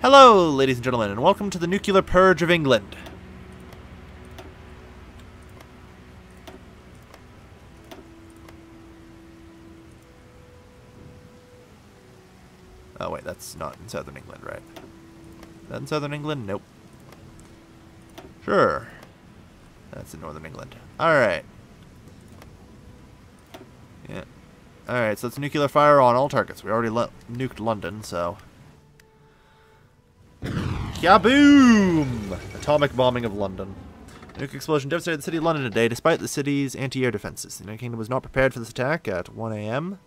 Hello, ladies and gentlemen, and welcome to the nuclear purge of England. Oh, wait, that's not in southern England, right? Is that in southern England? Nope. Sure. That's in northern England. Alright. Yeah. Alright, so it's nuclear fire on all targets. We already nuked London, so... Kaboom! Atomic bombing of London. The nuke explosion devastated the city of London today, despite the city's anti-air defenses. The United Kingdom was not prepared for this attack at 1 a.m.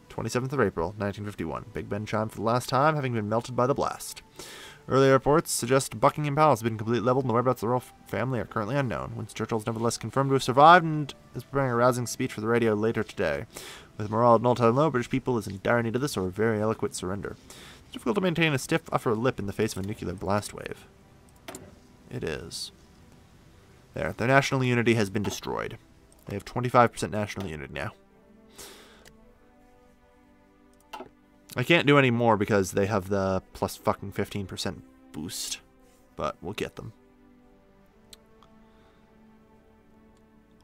27th of April, 1951. Big Ben chimed for the last time, having been melted by the blast. Earlier reports suggest Buckingham Palace has been completely leveled, and the whereabouts of the royal family are currently unknown. Winston Churchill is nevertheless confirmed to have survived and is preparing a rousing speech for the radio later today. With morale at an all-time low, British people is in dire need of this or a very eloquent surrender. It's difficult to maintain a stiff upper lip in the face of a nuclear blast wave. It is. There, their national unity has been destroyed. They have 25% national unity now. I can't do any more because they have the plus fucking 15% boost. But we'll get them.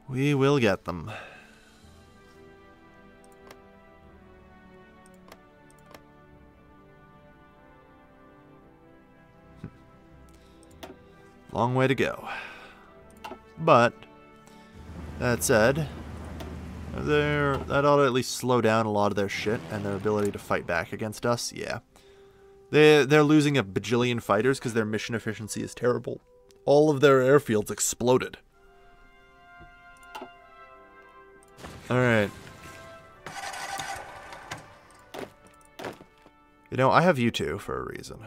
We will get them. Long way to go. But, that said, that ought to at least slow down a lot of their shit and their ability to fight back against us, yeah. They're losing a bajillion fighters because their mission efficiency is terrible. All of their airfields exploded. Alright. You know, I have you two for a reason.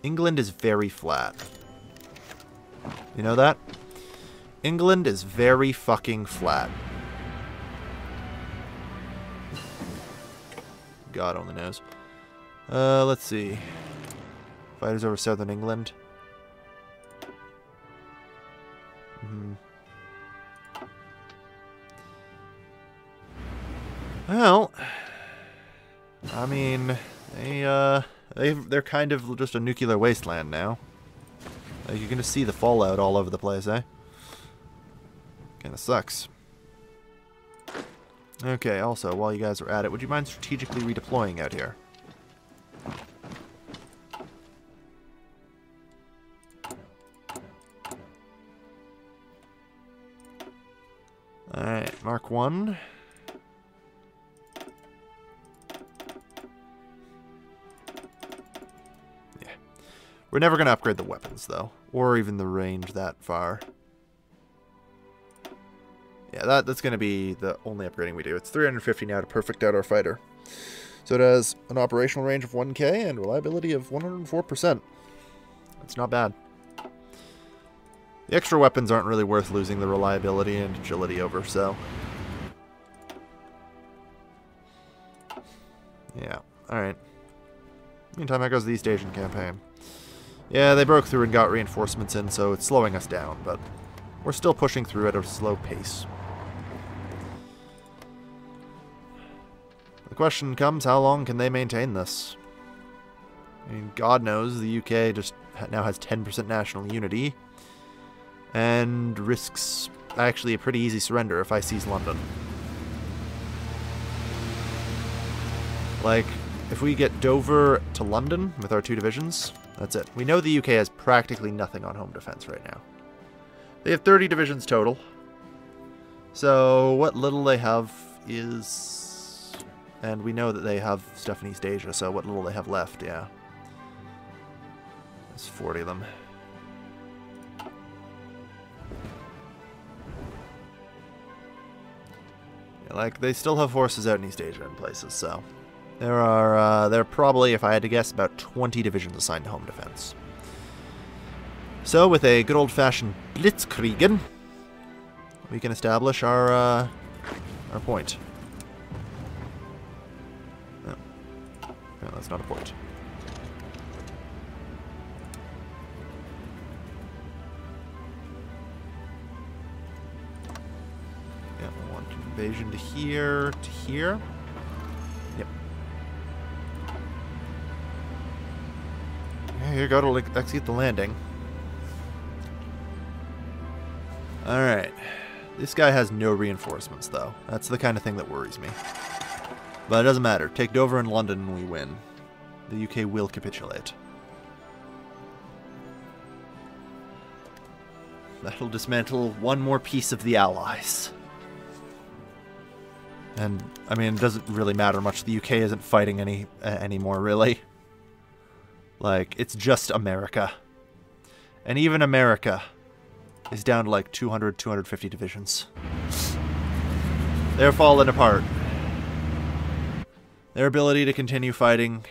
England is very flat. You know that? England is very fucking flat. God only knows. Let's see. Fighters over southern England. Well, I mean, they're kind of just a nuclear wasteland now. You're gonna see the fallout all over the place, eh? Kinda sucks. Okay, also, while you guys are at it, would you mind strategically redeploying out here? Alright, Mark 1. Yeah. We're never going to upgrade the weapons, though. Or even the range that far. Yeah, that's going to be the only upgrading we do. It's 350 now to perfect out our fighter. So it has an operational range of 1k and reliability of 104%. That's not bad. The extra weapons aren't really worth losing the reliability and agility over, so... yeah, alright. Meantime, how goes the East Asian campaign? Yeah, they broke through and got reinforcements in, so it's slowing us down, but we're still pushing through at a slow pace. The question comes, how long can they maintain this? I mean, God knows the UK just now has 10% national unity, and risks actually a pretty easy surrender if I seize London. Like, if we get Dover to London with our 2 divisions, that's it. We know the UK has practically nothing on home defense right now. They have 30 divisions total. So what little they have is... and we know that they have stuff in East Asia, so what little they have left, yeah. There's 40 of them. Yeah, like, they still have forces out in East Asia in places, so... there are probably, if I had to guess, about 20 divisions assigned to home defense. So, with a good old-fashioned blitzkriegen, we can establish our point. No. No, that's not a point. Yeah, we want invasion to here, to here. Yep. here you go to execute the landing. Alright. This guy has no reinforcements, though. That's the kind of thing that worries me. But it doesn't matter. Take Dover and London and we win. The UK will capitulate. That'll dismantle one more piece of the Allies. And, I mean, it doesn't really matter much. The UK isn't fighting anymore, really. Like, it's just America. And even America is down to like 200, 250 divisions. They're falling apart. Their ability to continue fighting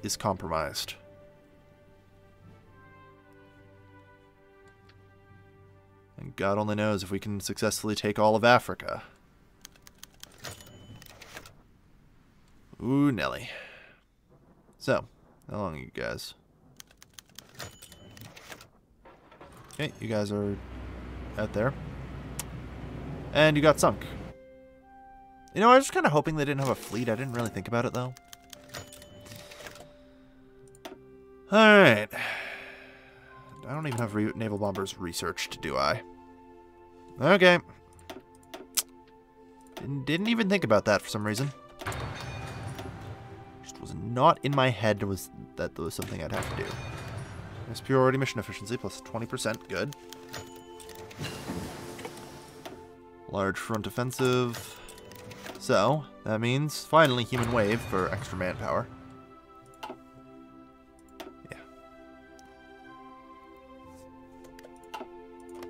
is compromised. And God only knows if we can successfully take all of Africa. Ooh, Nelly. So, how long are you guys? Okay, you guys are out there. And you got sunk. You know, I was just kind of hoping they didn't have a fleet. I didn't really think about it, though. Alright. I don't even have naval bombers researched, do I? Okay. Didn't even think about that for some reason. Just was not in my head that there was something I'd have to do. Superiority mission efficiency plus 20%. Good. Large front offensive. So, that means finally human wave for extra manpower. Yeah.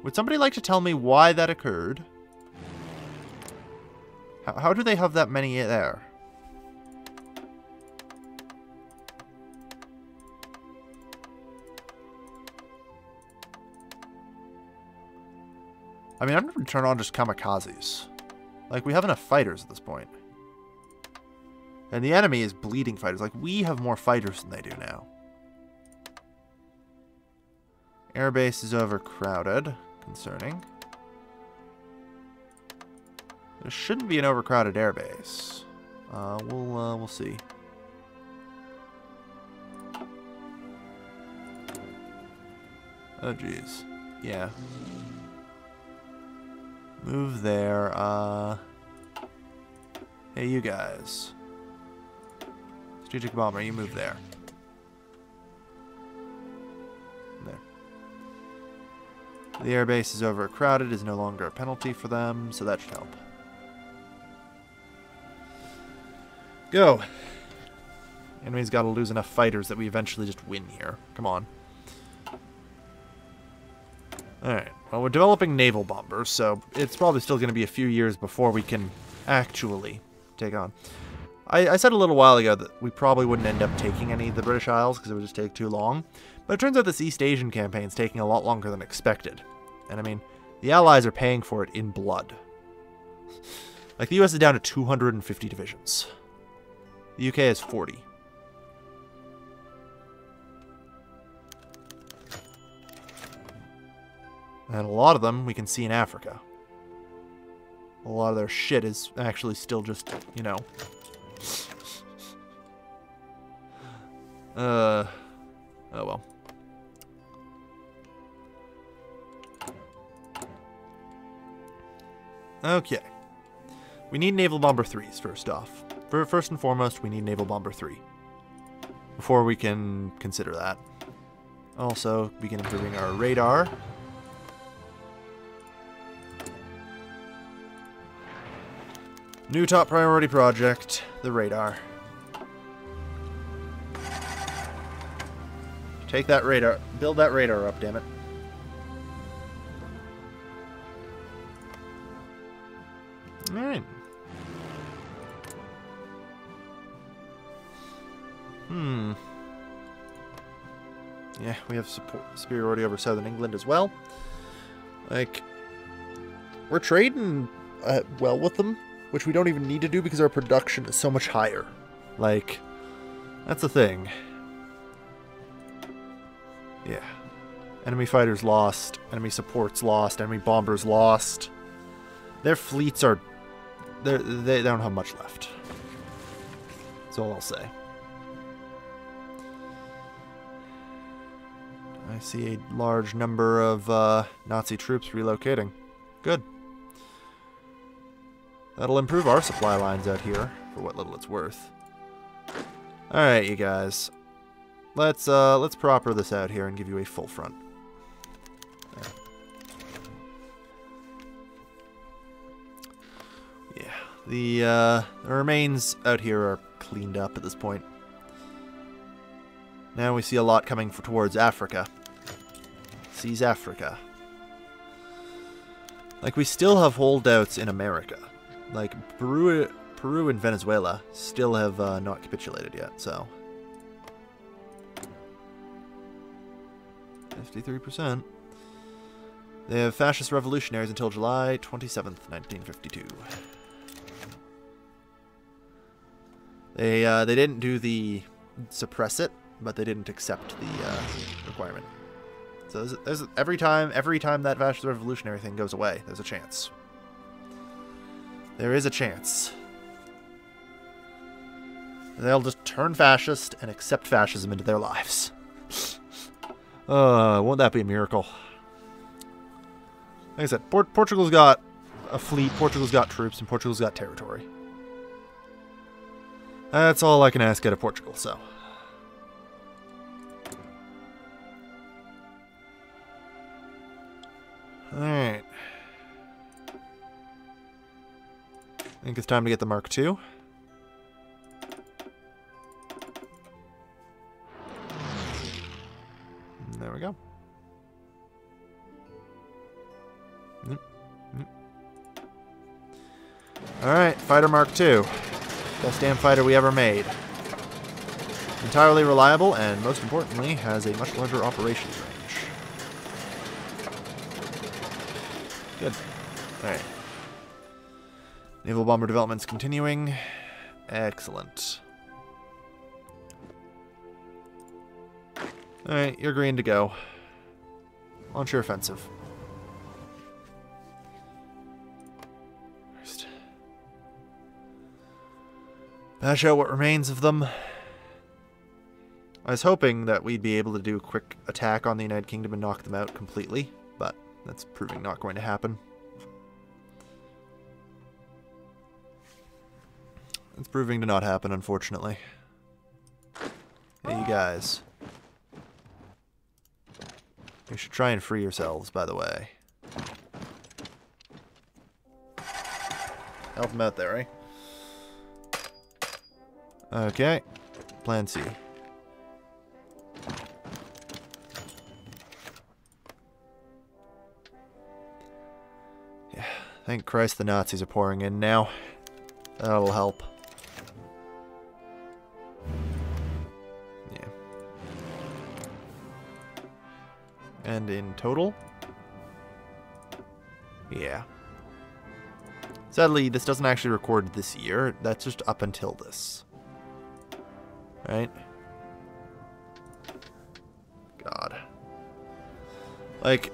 Would somebody like to tell me why that occurred? How do they have that many there? I mean, I'm going to turn on just kamikazes. Like, we have enough fighters at this point. And the enemy is bleeding fighters. Like, we have more fighters than they do now. Airbase is overcrowded. Concerning. There shouldn't be an overcrowded airbase. We'll see. Oh, jeez. Yeah. Move there. Hey, you guys. Strategic bomber, you move there. There. The airbase is overcrowded, is no longer a penalty for them, so that should help. Go! Enemy's got to lose enough fighters that we eventually just win here. Come on. Alright, well, we're developing naval bombers, so it's probably still going to be a few years before we can actually take on. I said a little while ago that we probably wouldn't end up taking any of the British Isles because it would just take too long. But it turns out this East Asian campaign is taking a lot longer than expected. And I mean, the Allies are paying for it in blood. Like, the US is down to 250 divisions. The UK has 40. And a lot of them we can see in Africa. A lot of their shit is actually still just, you know. Oh well. Okay. We need naval bomber 3s first off. First and foremost, we need naval bomber 3. Before we can consider that. Also, begin improving our radar. New top priority project, the radar. Take that radar, build that radar up, damn it. Alright. Yeah, we have superiority over Southern England as well. Like, we're trading well with them, which we don't even need to do because our production is so much higher. Like, that's the thing. Yeah. Enemy fighters lost. Enemy supports lost. Enemy bombers lost. Their fleets are... They don't have much left. That's all I'll say. I see a large number of Nazi troops relocating. Good. That'll improve our supply lines out here, for what little it's worth. Alright, you guys. Let's proper this out here and give you a full front. Yeah, the remains out here are cleaned up at this point. Now we see a lot coming towards Africa. Seize Africa. Like, we still have holdouts in America. Like, Peru and Venezuela still have not capitulated yet, so... 53%. They have fascist revolutionaries until July 27th, 1952. They didn't do the suppress it, but they didn't accept the requirement. So there's every time that fascist revolutionary thing goes away, there's a chance. There is a chance. They'll just turn fascist and accept fascism into their lives. Won't that be a miracle? Like I said, Portugal's got a fleet, Portugal's got troops, and Portugal's got territory. That's all I can ask out of Portugal, so. Alright. I think it's time to get the Mark II. There we go. Alright, Fighter Mark II. Best damn fighter we ever made. Entirely reliable, and most importantly, has a much larger operations range. Good. Alright. Naval bomber development's continuing. Excellent. Alright, you're green to go. Launch your offensive. First. Bash out what remains of them. I was hoping that we'd be able to do a quick attack on the United Kingdom and knock them out completely, but that's proving not going to happen. It's proving to not happen, unfortunately. Hey, you guys. You should try and free yourselves, by the way. Help them out there, eh? Okay. Plan C. Yeah. Thank Christ the Nazis are pouring in now. That'll help. Yeah. And in total? Yeah. Sadly, this doesn't actually record this year. That's just up until this. Right? God. Like,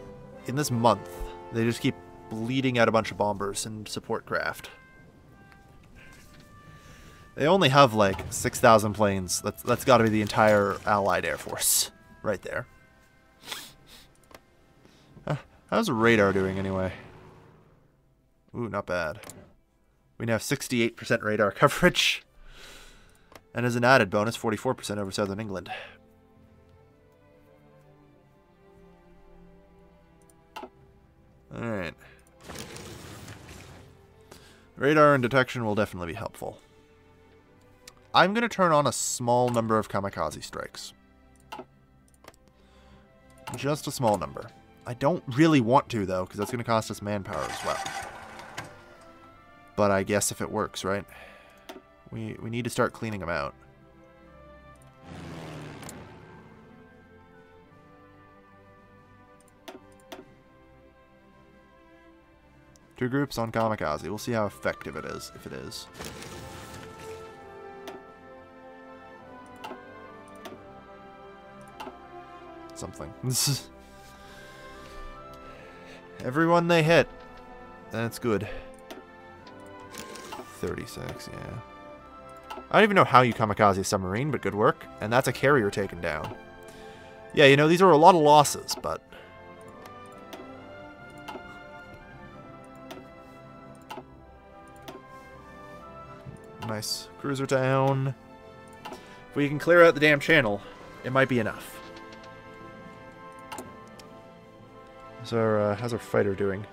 in this month, they just keep bleeding out a bunch of bombers and support craft. They only have like 6,000 planes. That's got to be the entire Allied Air Force right there. How's radar doing anyway? Ooh, not bad. We now have 68% radar coverage. And as an added bonus, 44% over southern England. Alright. Radar and detection will definitely be helpful. I'm going to turn on a small number of kamikaze strikes. Just a small number. I don't really want to, though, because that's going to cost us manpower as well. But I guess if it works, right? We need to start cleaning them out. Two groups on kamikaze. We'll see how effective it is, if it is. Something. Everyone they hit. That's good. 36, yeah. I don't even know how you kamikaze a submarine, but good work. And that's a carrier taken down. Yeah, you know, these are a lot of losses, but... Nice. Cruiser town. If we can clear out the damn channel, it might be enough. How's our fighter doing?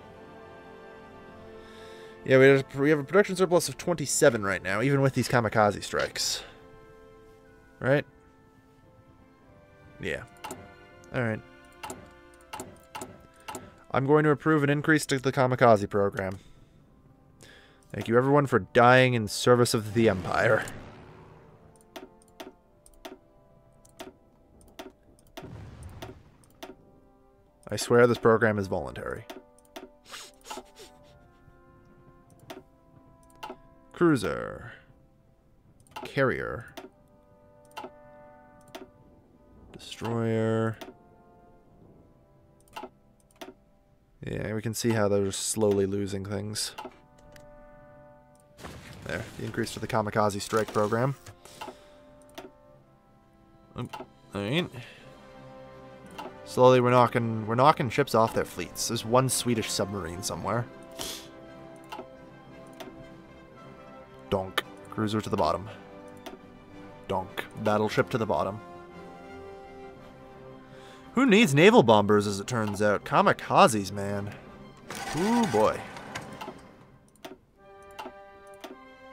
Yeah, we have a production surplus of 27 right now, even with these kamikaze strikes. Right? Yeah. Alright. I'm going to approve an increase to the kamikaze program. Thank you everyone for dying in service of the Empire. I swear this program is voluntary. Cruiser. Carrier. Destroyer. Yeah, we can see how they're slowly losing things. There, the increase to the kamikaze strike program. Alright. Slowly we're knocking ships off their fleets. There's one Swedish submarine somewhere. Donk. Cruiser to the bottom. Donk. Battleship to the bottom. Who needs naval bombers, as it turns out? Kamikazes, man. Ooh, boy.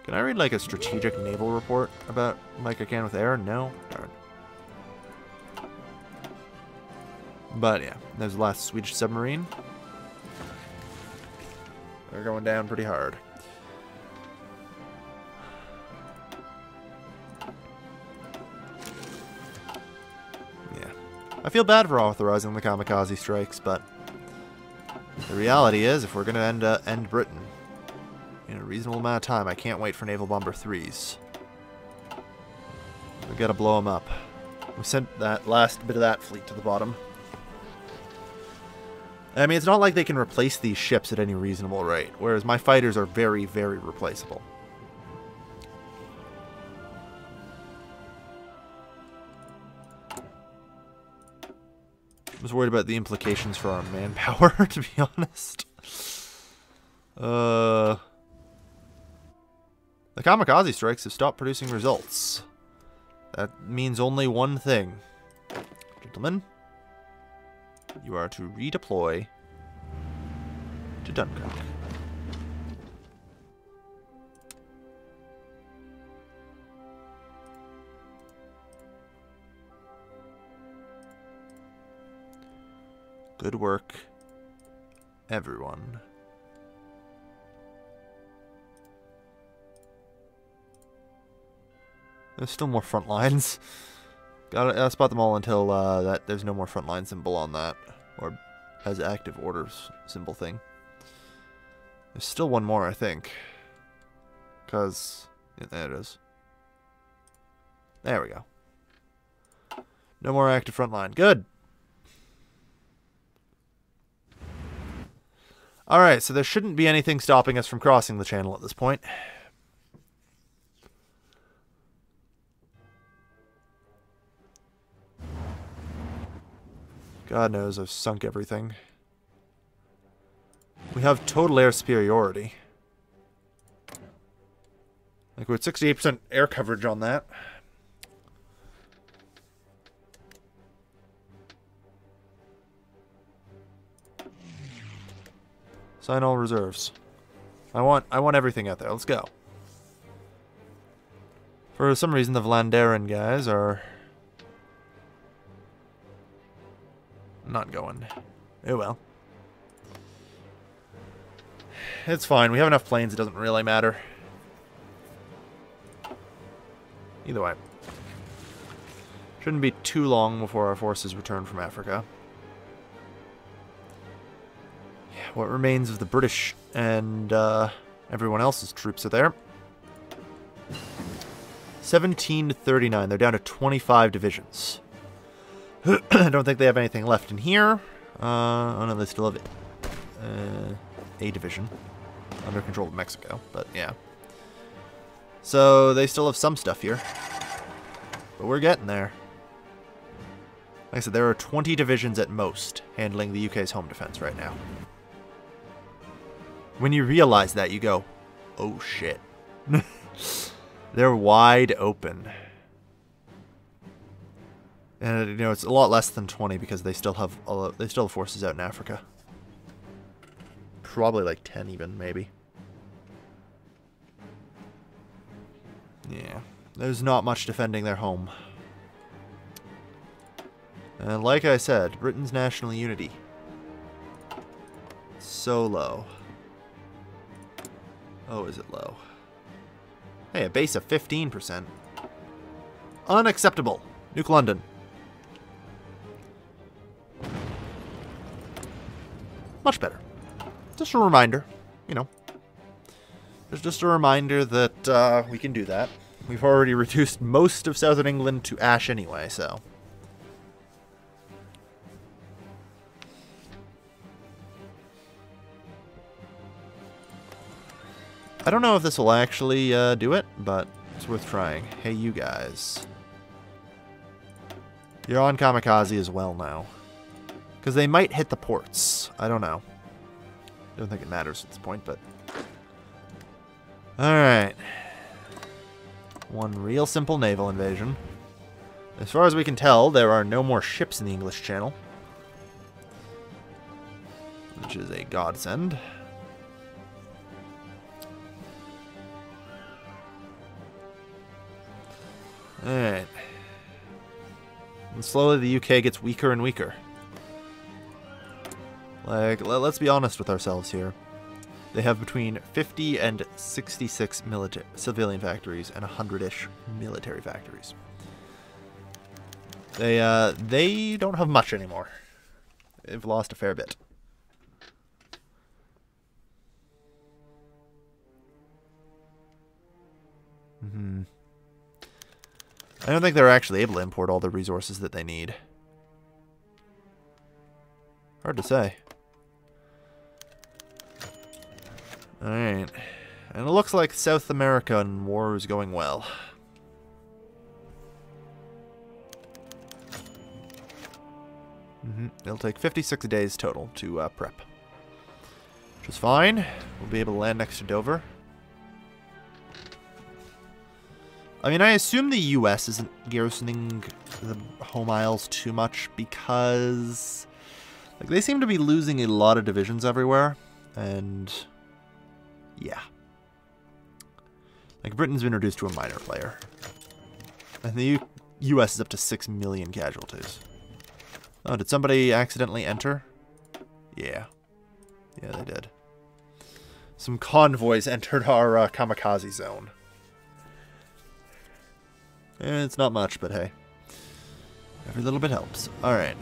Can I read, like, a strategic naval report about, like I can with air? No? Darn. But, yeah. There's the last Swedish submarine. They're going down pretty hard. I feel bad for authorizing the kamikaze strikes, but the reality is, if we're going to end Britain in a reasonable amount of time, I can't wait for Naval Bomber 3s. We gotta blow them up. We sent that last bit of that fleet to the bottom. I mean, it's not like they can replace these ships at any reasonable rate, whereas my fighters are very, very replaceable. I was worried about the implications for our manpower, to be honest. The kamikaze strikes have stopped producing results. That means only one thing. Gentlemen, you are to redeploy to Dunkirk. Good work, everyone. There's still more front lines. Gotta spot them all until there's no more front line symbol on that, or as active orders symbol thing. There's still one more, I think. Yeah, there it is. There we go. No more active front line. Good. Alright, so there shouldn't be anything stopping us from crossing the channel at this point. God knows I've sunk everything. We have total air superiority. Like, we're at 68% air coverage on that. Sign all reserves. I want everything out there. Let's go. For some reason, the Vlaanderen guys are not going. Oh well. It's fine. We have enough planes. It doesn't really matter. Either way. Shouldn't be too long before our forces return from Africa. What remains of the British and everyone else's troops are there. 17 to 39. They're down to 25 divisions. I don't think they have anything left in here. Oh no, they still have a division under control of Mexico, but yeah. So they still have some stuff here. But we're getting there. Like I said, there are 20 divisions at most handling the UK's home defense right now. When you realize that, you go, oh shit. They're wide open. And you know, it's a lot less than 20 because they still have forces out in Africa. Probably like 10 even, maybe. Yeah, there's not much defending their home. And like I said, Britain's national unity. So low. Oh, is it low? Hey, a base of 15%. Unacceptable. Nuke London. Much better. Just a reminder, you know. There's just a reminder that we can do that. We've already reduced most of southern England to ash anyway, so. I don't know if this will actually do it, but it's worth trying. Hey, you guys. You're on kamikaze as well now. Because they might hit the ports. I don't know. Don't think it matters at this point, but... Alright. One real simple naval invasion. As far as we can tell, there are no more ships in the English Channel. Which is a godsend. Alright. And slowly the UK gets weaker and weaker. Like, let's be honest with ourselves here. They have between 50 and 66 civilian factories and 100-ish military factories. They don't have much anymore. They've lost a fair bit. I don't think they're actually able to import all the resources that they need. Hard to say. Alright. And it looks like South American war is going well. It'll take 56 days total to prep. Which is fine. We'll be able to land next to Dover. I mean, I assume the US isn't garrisoning the home isles too much because like they seem to be losing a lot of divisions everywhere, and yeah. Like Britain's been reduced to a minor player. And the US is up to 6 million casualties. Oh, did somebody accidentally enter? Yeah. Yeah, they did. Some convoys entered our kamikaze zone. It's not much, but hey. Every little bit helps. Alright.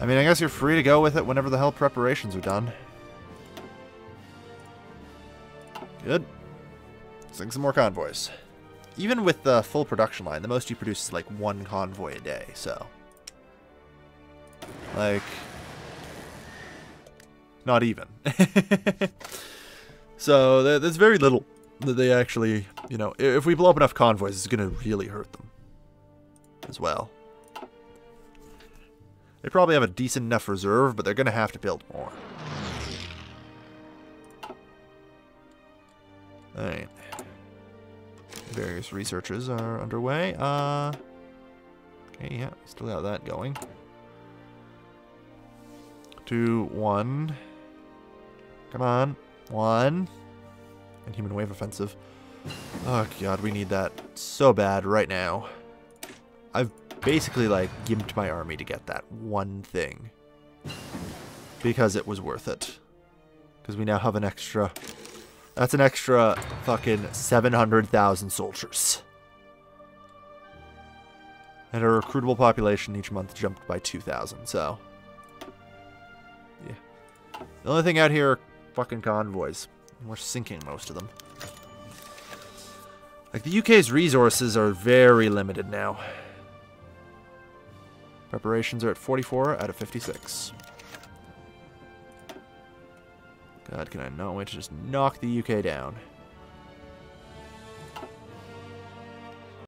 I mean, I guess you're free to go with it whenever the hell preparations are done. Good. Sing some more convoys. Even with the full production line, the most you produce is like 1 convoy a day, so. Like. Not even. So, there's very little that they actually, you know, if we blow up enough convoys, it's going to really hurt them as well. They probably have a decent enough reserve, but they're going to have to build more. Alright. Various researches are underway. Okay, yeah, still got that going. 2, 1. Come on. 1. And human wave offensive. Oh god, we need that so bad right now. I've basically like gimped my army to get that one thing. Because it was worth it. Because we now have an extra... That's an extra fucking 700,000 soldiers. And our recruitable population each month jumped by 2,000, so... Yeah. The only thing out here are fucking convoys. We're sinking most of them. Like, the UK's resources are very limited now. Preparations are at 44 out of 56. God, can I not wait to just knock the UK down?